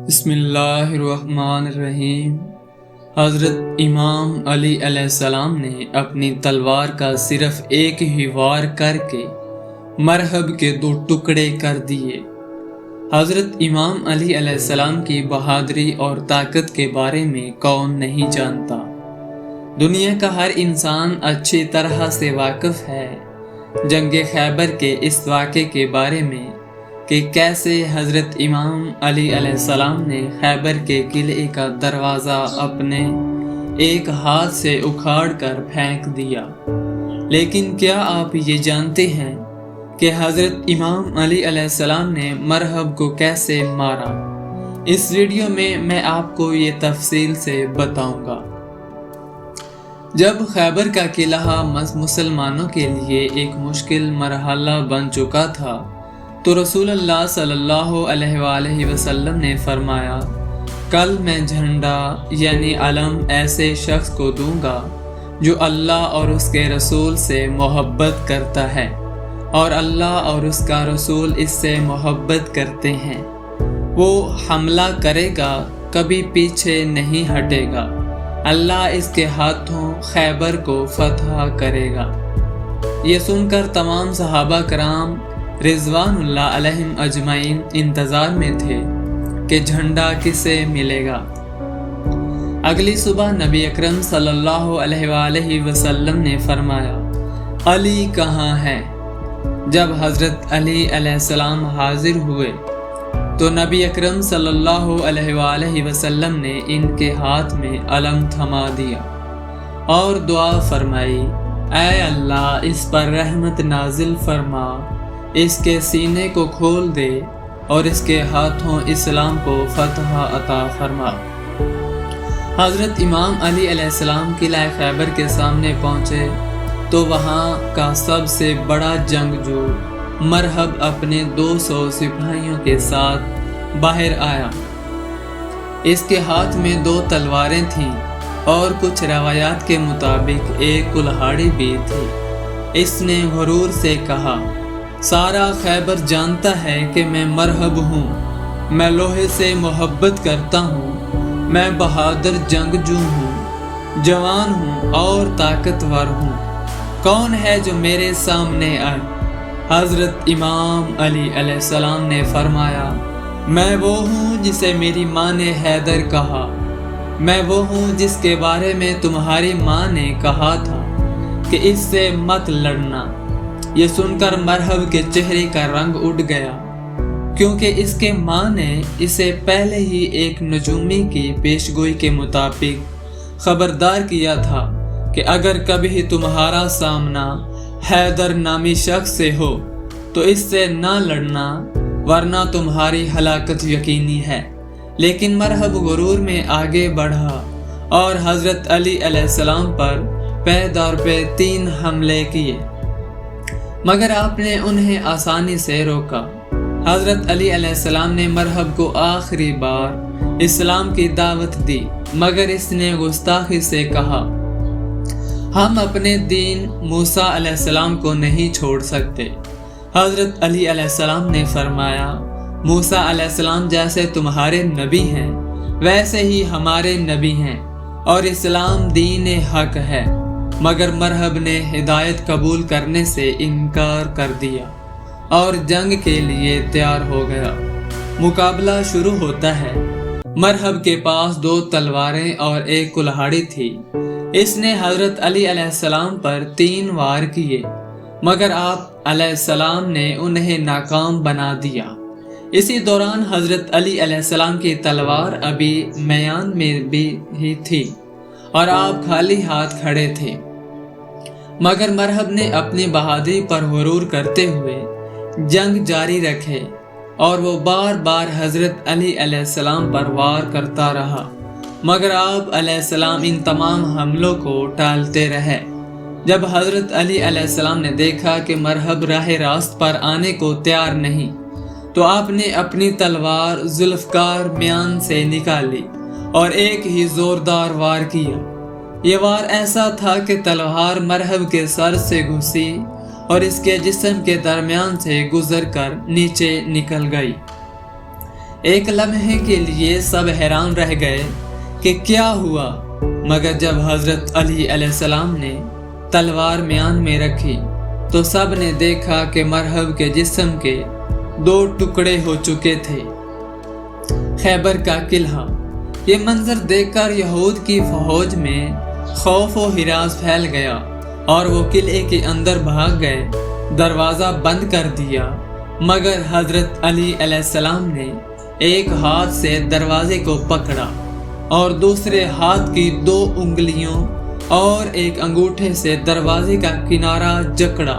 बिस्मिल्लाहिर्रहमानिर्रहीम। हज़रत इमाम अली अलैहिस्सलाम ने अपनी तलवार का सिर्फ एक ही वार करके मरहब के 2 टुकड़े कर दिए। हज़रत इमाम अली अलैहिस्सलाम की बहादुरी और ताकत के बारे में कौन नहीं जानता। दुनिया का हर इंसान अच्छी तरह से वाकिफ है जंग खैबर के इस वाक़े के बारे में कि कैसे हज़रत इमाम अली अलैहिस्सलाम ने खैबर के किले का दरवाज़ा अपने एक हाथ से उखाड़ कर फेंक दिया। लेकिन क्या आप ये जानते हैं कि हज़रत इमाम अली अलैहिस्सलाम ने मरहब को कैसे मारा? इस वीडियो में मैं आपको ये तफसील से बताऊंगा। जब खैबर का किला मुसलमानों के लिए एक मुश्किल मरहला बन चुका था तो रसूलुल्लाह सल्लल्लाहु अलैहि वसल्लम ने फरमाया, कल मैं झंडा यानी अलम ऐसे शख्स को दूंगा जो अल्लाह और उसके रसूल से मोहब्बत करता है और अल्लाह और उसका रसूल इससे मोहब्बत करते हैं। वो हमला करेगा, कभी पीछे नहीं हटेगा। अल्लाह इसके हाथों खैबर को फतह करेगा। ये सुनकर तमाम सहाबा कराम रिज़वानुल्लाह अलैहिम अजमाइन इंतज़ार में थे कि झंडा किसे मिलेगा। अगली सुबह नबी अकरम सल्लल्लाहु अलैहि वसल्लम ने फरमाया, अली कहाँ है? जब हज़रत अली अलैहिस्सलाम हाजिर हुए तो नबी अकरम सल्लल्लाहु अलैहि वसल्लम ने इनके हाथ में अलम थमा दिया और दुआ फरमाई, ऐ अल्लाह इस पर रहमत नाजिल फरमा, इसके सीने को खोल दे और इसके हाथों इस्लाम को फतह अता फरमा। हज़रत इमाम अली अलैहिस्सलाम किला खैबर के सामने पहुँचे तो वहाँ का सबसे बड़ा जंगजू मरहब अपने 200 सिपाहियों के साथ बाहर आया। इसके हाथ में 2 तलवारें थीं और कुछ रवायात के मुताबिक एक कुल्हाड़ी भी थी। इसने गुरूर से कहा, सारा खैबर जानता है कि मैं मरहब हूँ, मैं लोहे से मोहब्बत करता हूँ, मैं बहादुर जंगजू हूँ, जवान हूँ और ताकतवर हूँ। कौन है जो मेरे सामने आए? हज़रत इमाम अली अलैहिस्सलाम ने फरमाया, मैं वो हूँ जिसे मेरी माँ ने हैदर कहा, मैं वो हूँ जिसके बारे में तुम्हारी माँ ने कहा था कि इससे मत लड़ना। ये सुनकर मरहब के चेहरे का रंग उड़ गया क्योंकि इसके माँ ने इसे पहले ही एक नजूमी की पेशगोई के मुताबिक खबरदार किया था कि अगर कभी तुम्हारा सामना हैदर नामी शख्स से हो तो इससे ना लड़ना वरना तुम्हारी हलाकत यकीनी है। लेकिन मरहब गुरूर में आगे बढ़ा और हज़रत अली अलैहिस्सलाम पर पे दर पे 3 हमले किए मगर आपने उन्हें आसानी से रोका। हज़रत अली अलैहिस्सलाम ने मरहब को आखिरी बार इस्लाम की दावत दी मगर इसने गुस्ताखी से कहा, हम अपने दीन मूसा अलैहिस्सलाम को नहीं छोड़ सकते। हज़रत अली अलैहिस्सलाम ने फरमाया, मूसा अलैहिस्सलाम जैसे तुम्हारे नबी हैं वैसे ही हमारे नबी हैं और इस्लाम दीन हक है। मगर मरहब ने हिदायत कबूल करने से इनकार कर दिया और जंग के लिए तैयार हो गया। मुकाबला शुरू होता है। मरहब के पास 2 तलवारें और एक कुल्हाड़ी थी। इसने हज़रत अली अलैहिस्सलाम पर 3 वार किए मगर आप अलैहिस्सलाम ने उन्हें नाकाम बना दिया। इसी दौरान हज़रत अली अलैहिस्सलाम की तलवार अभी मैदान में भी ही थी और आप खाली हाथ खड़े थे। मगर मरहब ने अपनी बहादुरी पर गुरूर करते हुए जंग जारी रखे और वो बार बार हज़रत अली अलैहिस्सलाम पर वार करता रहा मगर आप अलैहिस्सलाम इन तमाम हमलों को टालते रहे। जब हज़रत अली अलैहिस्सलाम ने देखा कि मरहब राह रास्त पर आने को तैयार नहीं तो आपने अपनी तलवार जुल्फ़कार म्यान से निकाली और एक ही जोरदार वार किया। ये वार ऐसा था कि तलवार मरहब के सर से घुसी और इसके जिस्म के दरमियान से गुजर कर नीचे निकल गई। एक लम्हे के लिए सब हैरान रह गए कि क्या हुआ, मगर जब हजरत अली अलैहिस्सलाम ने तलवार म्यान में रखी तो सब ने देखा कि मरहब के जिस्म के 2 टुकड़े हो चुके थे। खैबर का किला। ये मंजर देखकर यहूद की फौज में खौफ व हिरास फैल गया और वो किले के अंदर भाग गए, दरवाज़ा बंद कर दिया। मगर हजरत अली अलैहिस्सलाम ने एक हाथ से दरवाजे को पकड़ा और दूसरे हाथ की 2 उंगलियों और एक अंगूठे से दरवाजे का किनारा जकड़ा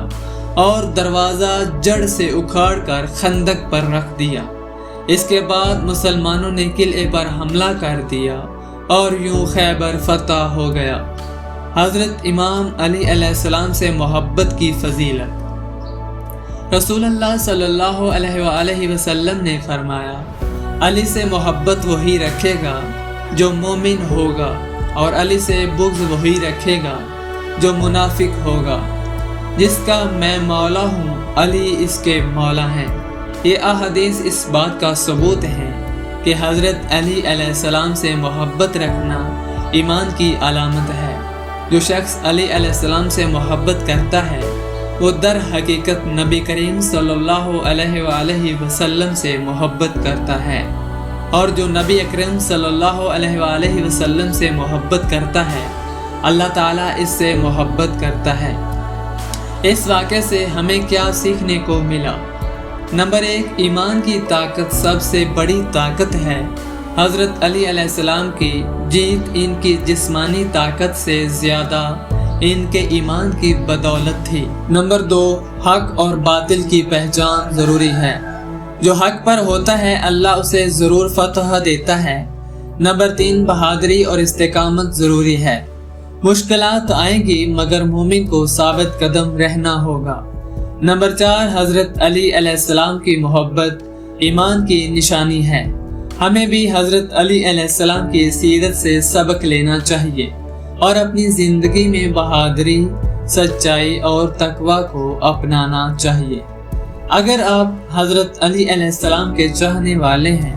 और दरवाज़ा जड़ से उखाड़कर खंदक पर रख दिया। इसके बाद मुसलमानों ने किले पर हमला कर दिया और यूं खैबर फतह हो गया। हजरत इमाम अली अलैहिस्सलाम से मोहब्बत की फजीलत। रसूलुल्लाह सल्लल्लाहु अलैहि वसल्लम ने फरमाया, अली से मोहब्बत वही रखेगा जो मोमिन होगा और अली से बुग़्ज़ वही रखेगा जो मुनाफिक होगा। जिसका मैं मौला हूँ अली इसके मौला हैं। ये अहादीस इस बात का सबूत है कि हज़रत अली अलैहिस्सलाम से मोहब्बत रखना ईमान की अलामत है। जो शख्स अली अलैहिस्सलाम से मोहब्बत करता है वो दर हकीकत नबी करीम सल्लल्लाहु अलैहि वसल्लम से मोहब्बत करता है, और जो नबी अकरम सल्लल्लाहु अलैहि वसल्लम से मोहब्बत करता है अल्लाह ताला इससे मोहब्बत करता है। इस वाक़े से हमें क्या सीखने को मिला? नंबर 1, ईमान की ताकत सबसे बड़ी ताकत है। हज़रत अली अलैहिस्सलाम की जीत इनकी जिस्मानी ताकत से ज़्यादा इनके ईमान की बदौलत थी। नंबर 2, हक और बातिल की पहचान ज़रूरी है। जो हक पर होता है अल्लाह उसे ज़रूर फतह देता है। नंबर 3, बहादुरी और इस्तिकामत ज़रूरी है। मुश्किलात आएंगी मगर मोमिन को साबित कदम रहना होगा। नंबर 4, हज़रत अली अलैहिस्सलाम की मोहब्बत ईमान की निशानी है। हमें भी हज़रत अली अलैहिस्सलाम की सीरत से सबक लेना चाहिए और अपनी ज़िंदगी में बहादुरी, सच्चाई और तकवा को अपनाना चाहिए। अगर आप हज़रत अली अलैहिस्सलाम के चाहने वाले हैं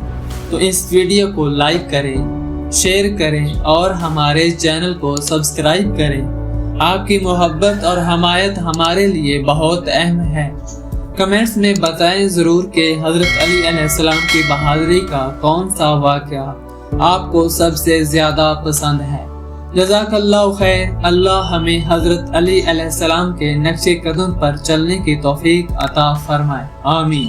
तो इस वीडियो को लाइक करें, शेयर करें और हमारे चैनल को सब्सक्राइब करें। आपकी मोहब्बत और हमायत हमारे लिए बहुत अहम है। कमेंट्स में बताएं ज़रूर कि हज़रत अली अलैहिस्सलाम की बहादुरी का कौन सा वाक़या आपको सबसे ज़्यादा पसंद है। जज़ाकल्लाहु खैर। अल्लाह हमें हज़रत अली अलैहिस्सलाम के नक्शे कदम पर चलने की तौफीक अता फरमाए। आमीन।